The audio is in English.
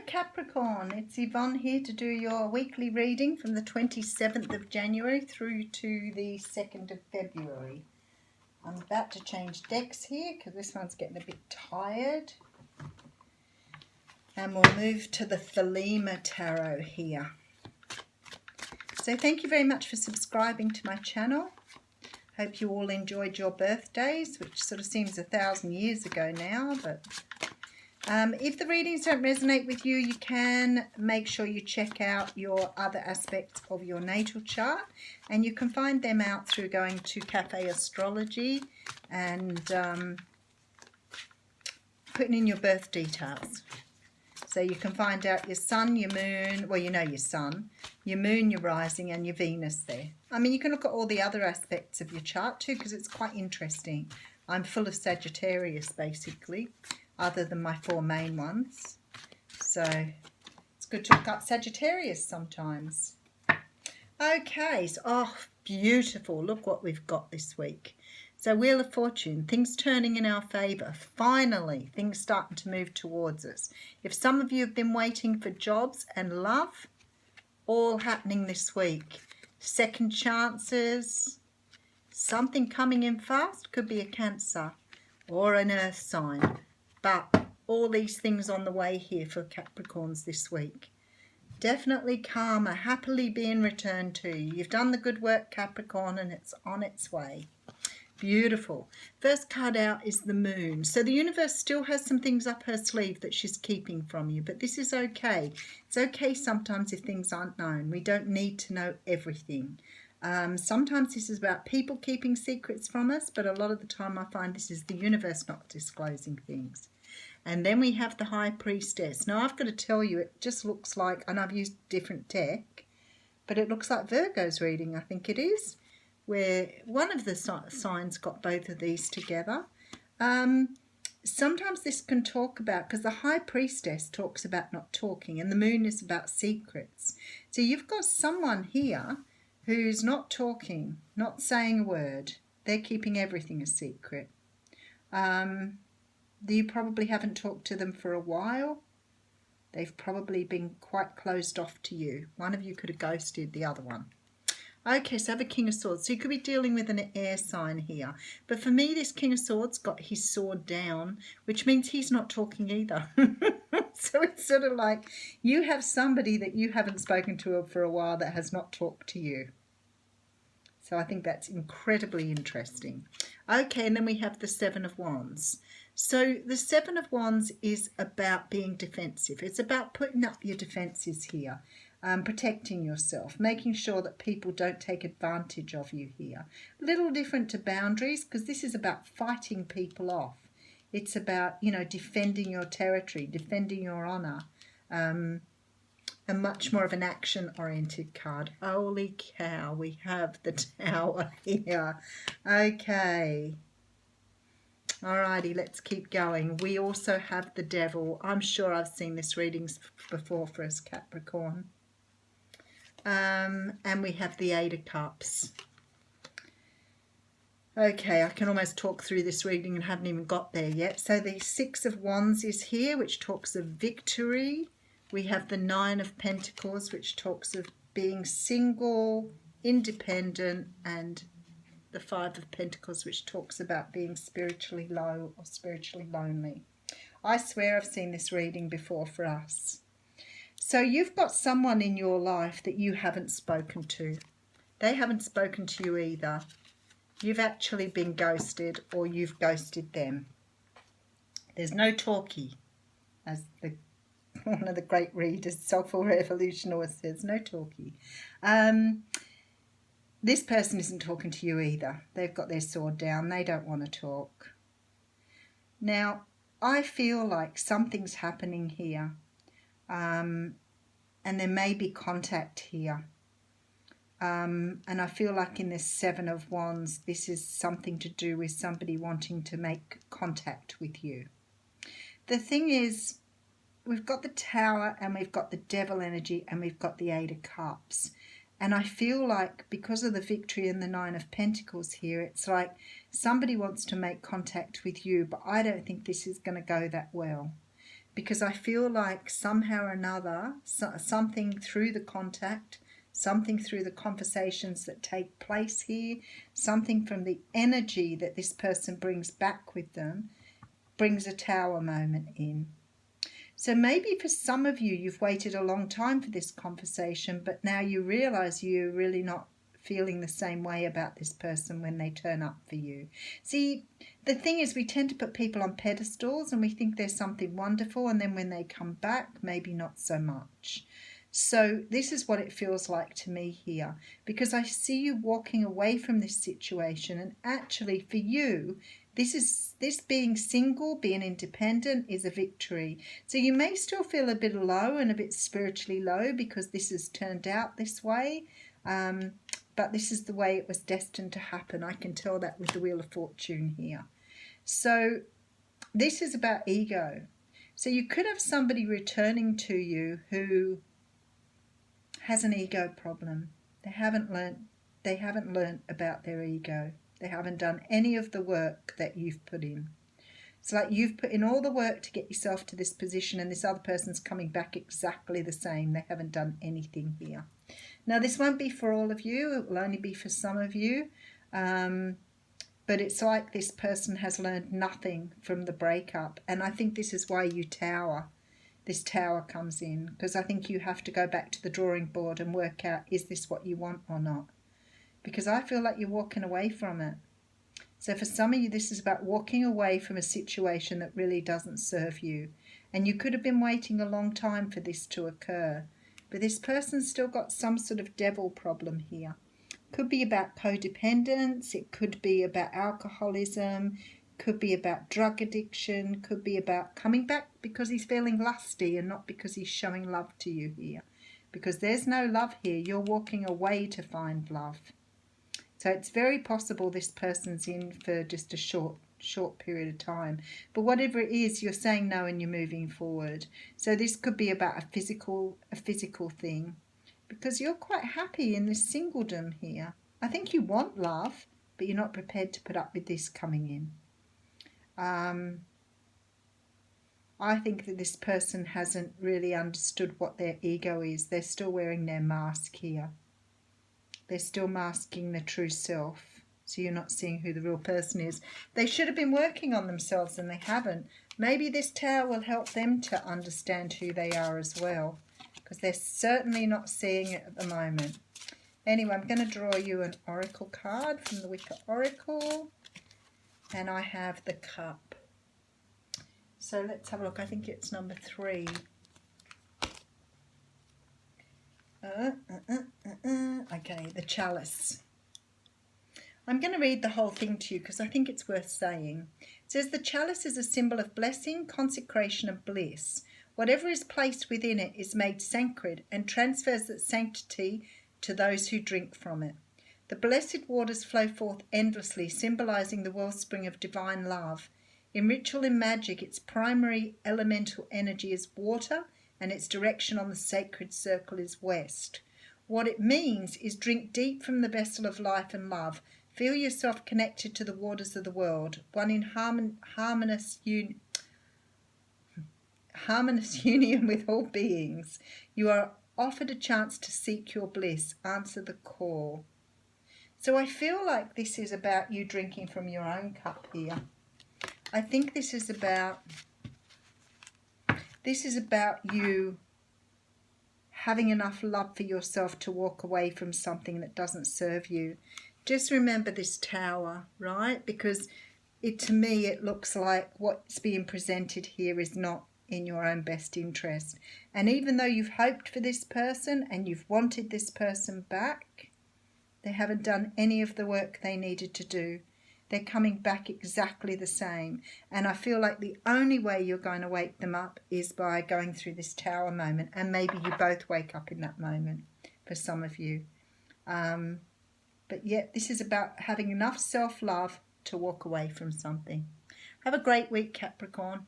Capricorn, it's Yvonne here to do your weekly reading from the 27th of January through to the 2nd of February. I'm about to change decks here because this one's getting a bit tired. And we'll move to the Thelema Tarot here. So thank you very much for subscribing to my channel. Hope you all enjoyed your birthdays, which sort of seems 1,000 years ago now, but if the readings don't resonate with you, you can make sure you check out your other aspects of your natal chart, and you can find them out through going to Cafe Astrology and putting in your birth details. So you can find out your sun, your moon, well, you know your sun, your moon, your rising, and your Venus there. I mean, you can look at all the other aspects of your chart too, because it's quite interesting. I'm full of Sagittarius, basically, other than my 4 main ones. So it's good to look up Sagittarius sometimes. Okay, so, oh, beautiful. Look what we've got this week. So Wheel of Fortune, things turning in our favour. Finally, things starting to move towards us. If some of you have been waiting for jobs and love, all happening this week. Second chances, something coming in fast, could be a Cancer or an Earth sign. But all these things on the way here for Capricorns this week. Definitely karma, happily being returned to you. You've done the good work, Capricorn, and it's on its way. Beautiful. First card out is the moon. So the universe still has some things up her sleeve that she's keeping from you, but this is okay. It's okay sometimes if things aren't known. We don't need to know everything. Sometimes this is about people keeping secrets from us, but a lot of the time I find this is the universe not disclosing things. And then we have the High Priestess. Now I've got to tell you, it just looks like, and I've used different deck, but it looks like Virgo's reading, I think it is, where one of the signs got both of these together. Sometimes this can talk about, because the High Priestess talks about not talking, and the moon is about secrets. So you've got someone here who's not talking, not saying a word. They're keeping everything a secret. You probably haven't talked to them for a while. They've probably been quite closed off to you. One of you could have ghosted the other one. Okay, so I have a King of Swords. So you could be dealing with an air sign here. But for me, this King of Swords got his sword down, which means he's not talking either. So it's sort of like you have somebody that you haven't spoken to for a while that has not talked to you. So I think that's incredibly interesting. Okay, and then we have the Seven of Wands. So the Seven of Wands is about being defensive. It's about putting up your defenses here, protecting yourself, making sure that people don't take advantage of you here. A little different to boundaries, because this is about fighting people off. It's about, you know, defending your territory, defending your honour. A much more of an action-oriented card. Holy cow, we have the Tower here. Okay. Alrighty, let's keep going. We also have the Devil. I'm sure I've seen this reading before for us, Capricorn. And we have the Eight of Cups. Okay, I can almost talk through this reading and haven't even got there yet. So the Six of Wands is here, which talks of victory. We have the Nine of Pentacles, which talks of being single, independent, and the Five of Pentacles, which talks about being spiritually low or spiritually lonely. I swear I've seen this reading before for us. So you've got someone in your life that you haven't spoken to. They haven't spoken to you either. You've actually been ghosted, or you've ghosted them. There's no talkie, as one of the great readers, Soulful Revolution, always says, no talkie. This person isn't talking to you either. They've got their sword down. They don't want to talk. Now, I feel like something's happening here. And there may be contact here. And I feel like in this Seven of Wands, this is something to do with somebody wanting to make contact with you. The thing is, we've got the Tower and we've got the Devil energy and we've got the Eight of Cups. And I feel like because of the victory and the Nine of Pentacles here, it's like somebody wants to make contact with you, but I don't think this is going to go that well. because I feel like somehow or another, something through the contact, something through the conversations that take place here, something from the energy that this person brings back with them, brings a Tower moment in. So maybe for some of you, you've waited a long time for this conversation, but now you realise you're really not feeling the same way about this person when they turn up for you. See, the thing is, we tend to put people on pedestals and we think there's something wonderful, and then when they come back, maybe not so much. So this is what it feels like to me here, because I see you walking away from this situation, and actually for you, this being single, being independent is a victory. So you may still feel a bit low and a bit spiritually low because this has turned out this way. But this is the way it was destined to happen. I can tell that with the Wheel of Fortune here. So this is about ego. So you could have somebody returning to you who has an ego problem. They haven't learnt about their ego. They haven't done any of the work that you've put in. It's like you've put in all the work to get yourself to this position, and this other person's coming back exactly the same. They haven't done anything here. Now, this won't be for all of you. It will only be for some of you. But it's like this person has learned nothing from the breakup. And I think this is why you tower. This tower comes in, because I think you have to go back to the drawing board and work out, is this what you want or not? Because I feel like you're walking away from it. So for some of you, this is about walking away from a situation that really doesn't serve you. And you could have been waiting a long time for this to occur. But this person's still got some sort of devil problem here. Could be about codependence, it could be about alcoholism, could be about drug addiction, could be about coming back because he's feeling lusty and not because he's showing love to you here. Because there's no love here, you're walking away to find love. So it's very possible this person's in for just a short period of time. But whatever it is, you're saying no and you're moving forward. So this could be about a physical thing, because you're quite happy in this singledom here. I think you want love, but you're not prepared to put up with this coming in. I think that this person hasn't really understood what their ego is. They're still wearing their mask here. They're still masking the true self. So you're not seeing who the real person is. They should have been working on themselves and they haven't. Maybe this tower will help them to understand who they are as well, because they're certainly not seeing it at the moment. Anyway, I'm going to draw you an oracle card from the Wicker Oracle. And I have the Cup. So let's have a look. I think it's number 3. Okay, the Chalice. I'm going to read the whole thing to you because I think it's worth saying. It says the chalice is a symbol of blessing, consecration and bliss. Whatever is placed within it is made sacred and transfers its sanctity to those who drink from it. The blessed waters flow forth endlessly, symbolizing the wellspring of divine love. In ritual and magic, its primary elemental energy is water, and its direction on the sacred circle is west. What it means is drink deep from the vessel of life and love. Feel yourself connected to the waters of the world, one in harmonious union with all beings. You are offered a chance to seek your bliss. Answer the call. So I feel like this is about you drinking from your own cup here. I think this is about you having enough love for yourself to walk away from something that doesn't serve you. Just remember this tower, right? Because to me, it looks like what's being presented here is not in your own best interest. And even though you've hoped for this person and you've wanted this person back, they haven't done any of the work they needed to do. They're coming back exactly the same. And I feel like the only way you're going to wake them up is by going through this tower moment. And maybe you both wake up in that moment for some of you. But yet this is about having enough self-love to walk away from something. Have a great week, Capricorn.